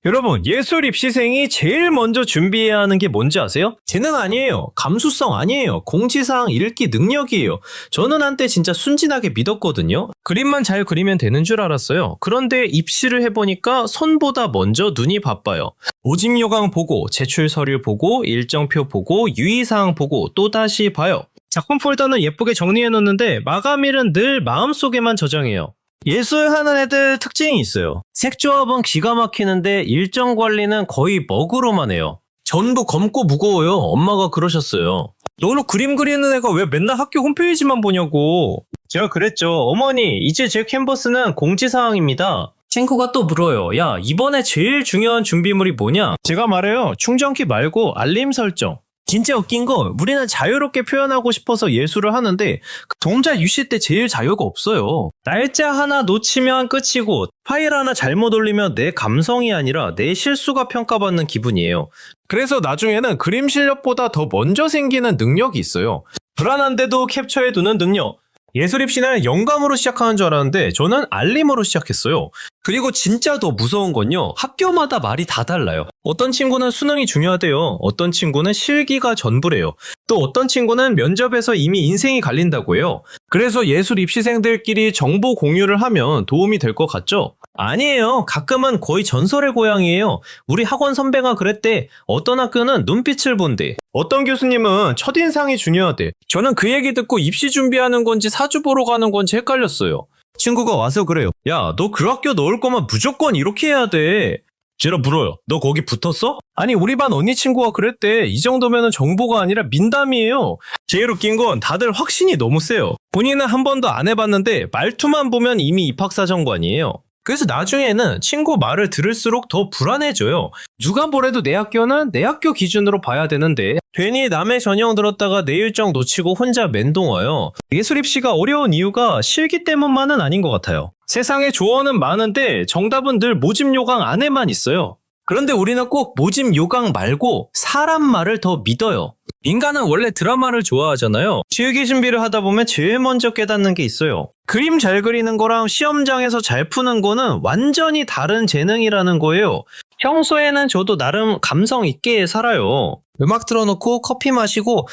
여러분, 예술 입시생이 제일 먼저 준비해야 하는 게 뭔지 아세요? 재능 아니에요. 감수성 아니에요. 공지사항 읽기 능력이에요. 저는 한때 진짜 순진하게 믿었거든요. 그림만 잘 그리면 되는 줄 알았어요. 그런데 입시를 해보니까 손보다 먼저 눈이 바빠요. 모집 요강 보고, 제출 서류 보고, 일정표 보고, 유의사항 보고, 또다시 봐요. 작품 폴더는 예쁘게 정리해놓는데 마감일은 늘 마음속에만 저장해요. 예술하는 애들 특징이 있어요. 색조합은 기가 막히는데 일정 관리는 거의 먹으로만 해요. 전부 검고 무거워요. 엄마가 그러셨어요. 너는 그림 그리는 애가 왜 맨날 학교 홈페이지만 보냐고. 제가 그랬죠. 어머니, 이제 제 캔버스는 공지사항입니다. 친구가 또 물어요. 야, 이번에 제일 중요한 준비물이 뭐냐? 제가 말해요. 충전키 말고 알림 설정. 진짜 웃긴 거 우리는 자유롭게 표현하고 싶어서 예술을 하는데 동작 유시 때 제일 자유가 없어요. 날짜 하나 놓치면 끝이고 파일 하나 잘못 올리면 내 감성이 아니라 내 실수가 평가받는 기분이에요. 그래서 나중에는 그림 실력보다 더 먼저 생기는 능력이 있어요. 불안한데도 캡처해두는 능력. 예술 입시는 영감으로 시작하는 줄 알았는데 저는 알림으로 시작했어요. 그리고 진짜 더 무서운 건요. 학교마다 말이 다 달라요. 어떤 친구는 수능이 중요하대요. 어떤 친구는 실기가 전부래요. 또 어떤 친구는 면접에서 이미 인생이 갈린다고 해요. 그래서 예술 입시생들끼리 정보 공유를 하면 도움이 될 것 같죠? 아니에요. 가끔은 거의 전설의 고향이에요. 우리 학원 선배가 그랬대. 어떤 학교는 눈빛을 본대. 어떤 교수님은 첫인상이 중요하대. 저는 그 얘기 듣고 입시 준비하는 건지 사주 보러 가는 건지 헷갈렸어요. 친구가 와서 그래요. 야, 너 그 학교 넣을 거면 무조건 이렇게 해야 돼. 제가 물어요. 너 거기 붙었어? 아니, 우리 반 언니 친구가 그랬대. 이 정도면 정보가 아니라 민담이에요. 제일 웃긴 건 다들 확신이 너무 세요. 본인은 한 번도 안 해봤는데 말투만 보면 이미 입학사정관이에요. 그래서 나중에는 친구 말을 들을수록 더 불안해져요. 누가 뭐래도 내 학교는 내 학교 기준으로 봐야 되는데 괜히 남의 전형 들었다가 내 일정 놓치고 혼자 멘동 와요. 예술 입시가 어려운 이유가 실기 때문만은 아닌 것 같아요. 세상에 조언은 많은데 정답은 늘 모집 요강 안에만 있어요. 그런데 우리는 꼭 모집 요강 말고 사람 말을 더 믿어요. 인간은 원래 드라마를 좋아하잖아요. 실기 준비를 하다 보면 제일 먼저 깨닫는 게 있어요. 그림 잘 그리는 거랑 시험장에서 잘 푸는 거는 완전히 다른 재능이라는 거예요. 평소에는 저도 나름 감성 있게 살아요. 음악 틀어놓고 커피 마시고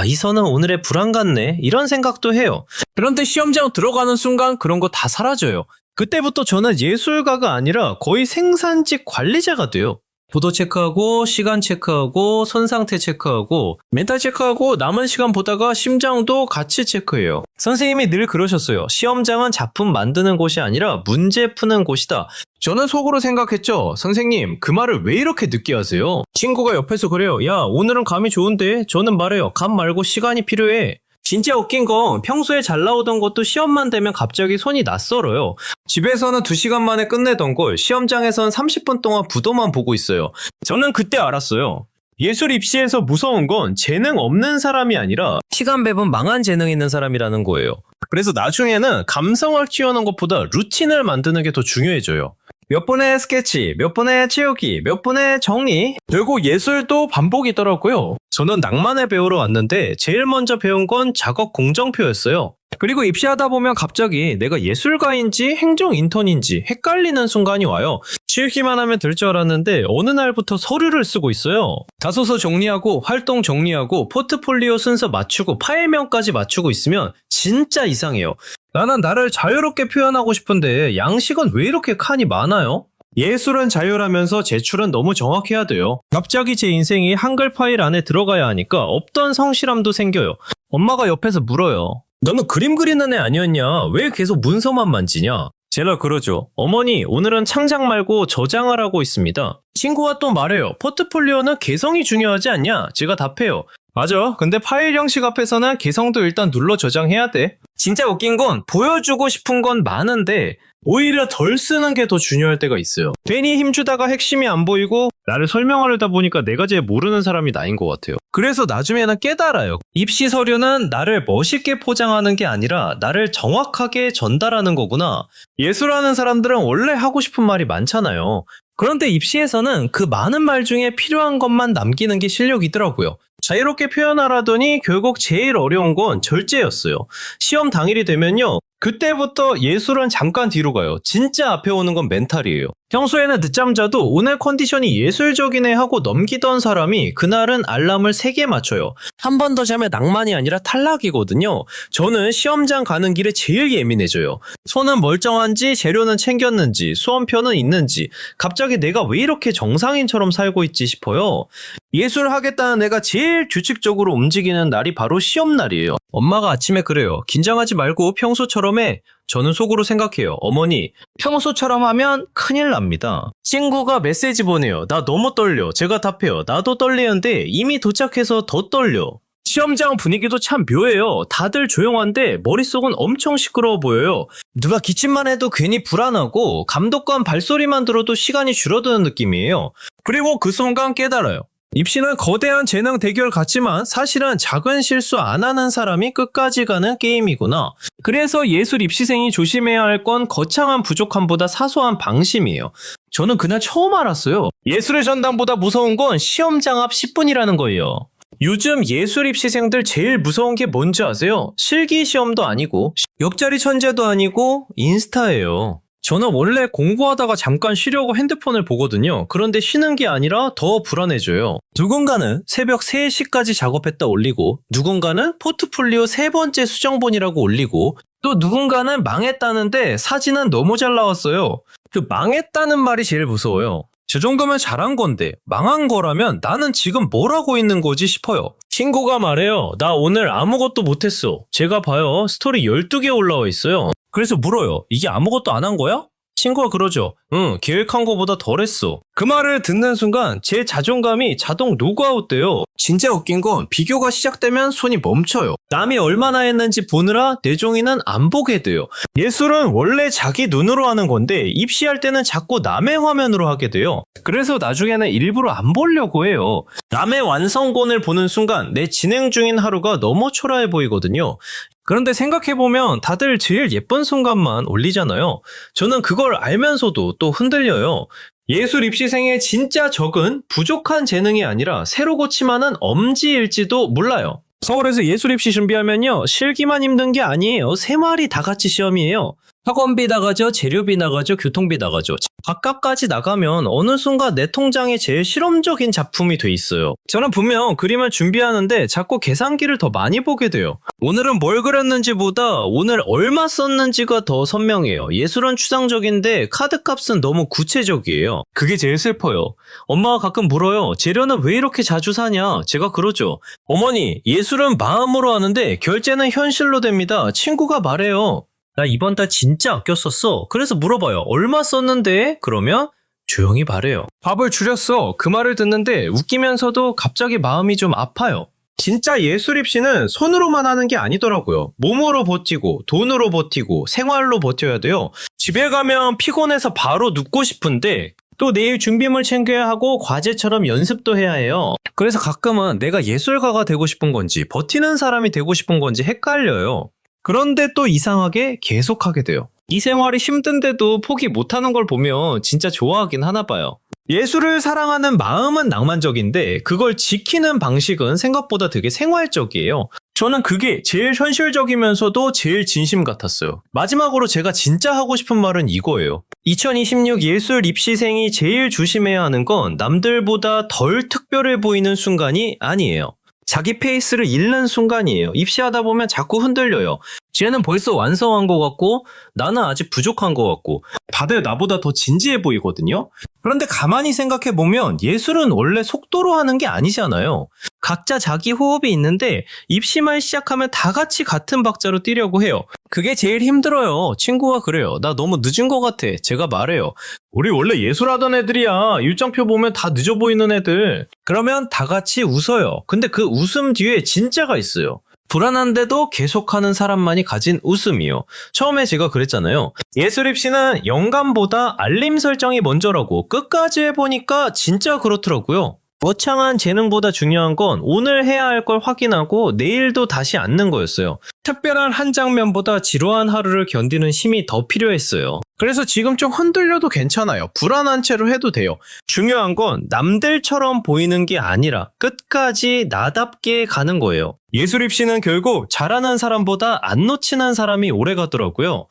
이 선은 오늘의 불안 같네 이런 생각도 해요. 그런데 시험장 들어가는 순간 그런 거 다 사라져요. 그때부터 저는 예술가가 아니라 거의 생산직 관리자가 돼요. 보도 체크하고 시간 체크하고 손 상태 체크하고 멘탈 체크하고 남은 시간 보다가 심장도 같이 체크해요. 선생님이 늘 그러셨어요. 시험장은 작품 만드는 곳이 아니라 문제 푸는 곳이다. 저는 속으로 생각했죠. 선생님, 그 말을 왜 이렇게 늦게 하세요? 친구가 옆에서 그래요. 야, 오늘은 감이 좋은데? 저는 말해요. 감 말고 시간이 필요해. 진짜 웃긴 건 평소에 잘 나오던 것도 시험만 되면 갑자기 손이 낯설어요. 집에서는 2시간 만에 끝내던 걸 시험장에선 30분 동안 부도만 보고 있어요. 저는 그때 알았어요. 예술 입시에서 무서운 건 재능 없는 사람이 아니라 시간 배분 망한 재능 있는 사람이라는 거예요. 그래서 나중에는 감성을 키우는 것보다 루틴을 만드는 게 더 중요해져요. 몇 번의 스케치, 몇 번의 채우기, 몇 번의 정리. 결국 예술도 반복이더라고요. 저는 낭만을 배우러 왔는데 제일 먼저 배운 건 작업 공정표였어요. 그리고 입시하다 보면 갑자기 내가 예술가인지 행정 인턴인지 헷갈리는 순간이 와요. 치우기만 하면 될 줄 알았는데 어느 날부터 서류를 쓰고 있어요. 자소서 정리하고 활동 정리하고 포트폴리오 순서 맞추고 파일명까지 맞추고 있으면 진짜 이상해요. 나는 나를 자유롭게 표현하고 싶은데 양식은 왜 이렇게 칸이 많아요? 예술은 자유라면서 제출은 너무 정확해야 돼요. 갑자기 제 인생이 한글 파일 안에 들어가야 하니까 없던 성실함도 생겨요. 엄마가 옆에서 물어요. 너는 그림 그리는 애 아니었냐? 왜 계속 문서만 만지냐? 제가 그러죠. 어머니, 오늘은 창작 말고 저장을 하고 있습니다. 친구가 또 말해요. 포트폴리오는 개성이 중요하지 않냐? 제가 답해요. 맞아. 근데 파일 형식 앞에서는 개성도 일단 눌러 저장해야 돼. 진짜 웃긴 건 보여주고 싶은 건 많은데 오히려 덜 쓰는 게 더 중요할 때가 있어요. 괜히 힘주다가 핵심이 안 보이고 나를 설명하려다 보니까 내가 제일 모르는 사람이 나인 것 같아요. 그래서 나중에는 깨달아요. 입시 서류는 나를 멋있게 포장하는 게 아니라 나를 정확하게 전달하는 거구나. 예술하는 사람들은 원래 하고 싶은 말이 많잖아요. 그런데 입시에서는 그 많은 말 중에 필요한 것만 남기는 게 실력이더라고요. 자유롭게 표현하라더니 결국 제일 어려운 건 절제였어요. 시험 당일이 되면요. 그때부터 예술은 잠깐 뒤로 가요. 진짜 앞에 오는 건 멘탈이에요. 평소에는 늦잠 자도 오늘 컨디션이 예술적이네 하고 넘기던 사람이 그날은 알람을 3개 맞춰요. 한 번 더 자면 낭만이 아니라 탈락이거든요. 저는 시험장 가는 길에 제일 예민해져요. 손은 멀쩡한지, 재료는 챙겼는지, 수험표는 있는지, 갑자기 내가 왜 이렇게 정상인처럼 살고 있지 싶어요. 예술 하겠다는 내가 제일 규칙적으로 움직이는 날이 바로 시험날이에요. 엄마가 아침에 그래요. 긴장하지 말고 평소처럼 해. 저는 속으로 생각해요. 어머니, 평소처럼 하면 큰일 납니다. 친구가 메시지 보내요. 나 너무 떨려. 제가 답해요. 나도 떨리는데 이미 도착해서 더 떨려. 시험장 분위기도 참 묘해요. 다들 조용한데 머릿속은 엄청 시끄러워 보여요. 누가 기침만 해도 괜히 불안하고 감독관 발소리만 들어도 시간이 줄어드는 느낌이에요. 그리고 그 순간 깨달아요. 입시는 거대한 재능 대결 같지만 사실은 작은 실수 안 하는 사람이 끝까지 가는 게임이구나. 그래서 예술 입시생이 조심해야 할 건 거창한 부족함보다 사소한 방심이에요. 저는 그날 처음 알았어요. 예술의 전당보다 무서운 건 시험장 앞 10분이라는 거예요. 요즘 예술 입시생들 제일 무서운 게 뭔지 아세요? 실기시험도 아니고 옆자리 천재도 아니고 인스타예요. 저는 원래 공부하다가 잠깐 쉬려고 핸드폰을 보거든요. 그런데 쉬는 게 아니라 더 불안해져요. 누군가는 새벽 3시까지 작업했다 올리고, 누군가는 포트폴리오 3번째 수정본이라고 올리고, 또 누군가는 망했다는데 사진은 너무 잘 나왔어요. 그 망했다는 말이 제일 무서워요. 저 정도면 잘한 건데 망한 거라면 나는 지금 뭘 하고 있는 거지 싶어요. 친구가 말해요. 나 오늘 아무것도 못했어. 제가 봐요. 스토리 12개 올라와 있어요. 그래서 물어요. 이게 아무것도 안 한 거야? 친구가 그러죠. 응, 계획한 거보다 덜 했어. 그 말을 듣는 순간 제 자존감이 자동 로그아웃돼요. 진짜 웃긴 건 비교가 시작되면 손이 멈춰요. 남이 얼마나 했는지 보느라 내 종이는 안 보게 돼요. 예술은 원래 자기 눈으로 하는 건데 입시할 때는 자꾸 남의 화면으로 하게 돼요. 그래서 나중에는 일부러 안 보려고 해요. 남의 완성본을 보는 순간 내 진행 중인 하루가 너무 초라해 보이거든요. 그런데 생각해보면 다들 제일 예쁜 순간만 올리잖아요. 저는 그걸 알면서도 또 흔들려요. 예술 입시생의 진짜 적은 부족한 재능이 아니라 새로 고침하는 엄지일지도 몰라요. 서울에서 예술 입시 준비하면요. 실기만 힘든 게 아니에요. 3마리 다 같이 시험이에요. 학원비 나가죠, 재료비 나가죠, 교통비 나가죠. 밥값까지 나가면 어느 순간 내 통장에 제일 실험적인 작품이 돼 있어요. 저는 분명 그림을 준비하는데 자꾸 계산기를 더 많이 보게 돼요. 오늘은 뭘 그렸는지보다 오늘 얼마 썼는지가 더 선명해요. 예술은 추상적인데 카드값은 너무 구체적이에요. 그게 제일 슬퍼요. 엄마가 가끔 물어요. 재료는 왜 이렇게 자주 사냐? 제가 그러죠. 어머니, 예술은 마음으로 하는데 결제는 현실로 됩니다. 친구가 말해요. 나 이번 달 진짜 아껴 썼어. 그래서 물어봐요. 얼마 썼는데? 그러면 조용히 말해요. 밥을 줄였어. 그 말을 듣는데 웃기면서도 갑자기 마음이 좀 아파요. 진짜 예술 입시는 손으로만 하는 게 아니더라고요. 몸으로 버티고, 돈으로 버티고, 생활로 버텨야 돼요. 집에 가면 피곤해서 바로 눕고 싶은데 또 내일 준비물 챙겨야 하고 과제처럼 연습도 해야 해요. 그래서 가끔은 내가 예술가가 되고 싶은 건지 버티는 사람이 되고 싶은 건지 헷갈려요. 그런데 또 이상하게 계속하게 돼요. 이 생활이 힘든데도 포기 못하는 걸 보면 진짜 좋아하긴 하나 봐요. 예술을 사랑하는 마음은 낭만적인데 그걸 지키는 방식은 생각보다 되게 생활적이에요. 저는 그게 제일 현실적이면서도 제일 진심 같았어요. 마지막으로 제가 진짜 하고 싶은 말은 이거예요. 2026 예술 입시생이 제일 조심해야 하는 건 남들보다 덜 특별해 보이는 순간이 아니에요. 자기 페이스를 잃는 순간이에요. 입시하다 보면 자꾸 흔들려요. 쟤는 벌써 완성한 것 같고 나는 아직 부족한 것 같고 다들 나보다 더 진지해 보이거든요. 그런데 가만히 생각해보면 예술은 원래 속도로 하는 게 아니잖아요. 각자 자기 호흡이 있는데 입시만 시작하면 다 같이 같은 박자로 뛰려고 해요. 그게 제일 힘들어요. 친구가 그래요. 나 너무 늦은 것 같아. 제가 말해요. 우리 원래 예술하던 애들이야. 일정표 보면 다 늦어 보이는 애들. 그러면 다 같이 웃어요. 근데 그 웃음 뒤에 진짜가 있어요. 불안한데도 계속하는 사람만이 가진 웃음이요. 처음에 제가 그랬잖아요. 예술 입시는 영감보다 알림 설정이 먼저라고 끝까지 해보니까 진짜 그렇더라고요. 거창한 재능보다 중요한 건 오늘 해야 할 걸 확인하고 내일도 다시 앉는 거였어요. 특별한 한 장면보다 지루한 하루를 견디는 힘이 더 필요했어요. 그래서 지금 좀 흔들려도 괜찮아요. 불안한 채로 해도 돼요. 중요한 건 남들처럼 보이는 게 아니라 끝까지 나답게 가는 거예요. 예술 입시는 결국 잘하는 사람보다 안 놓치는 사람이 오래 가더라고요.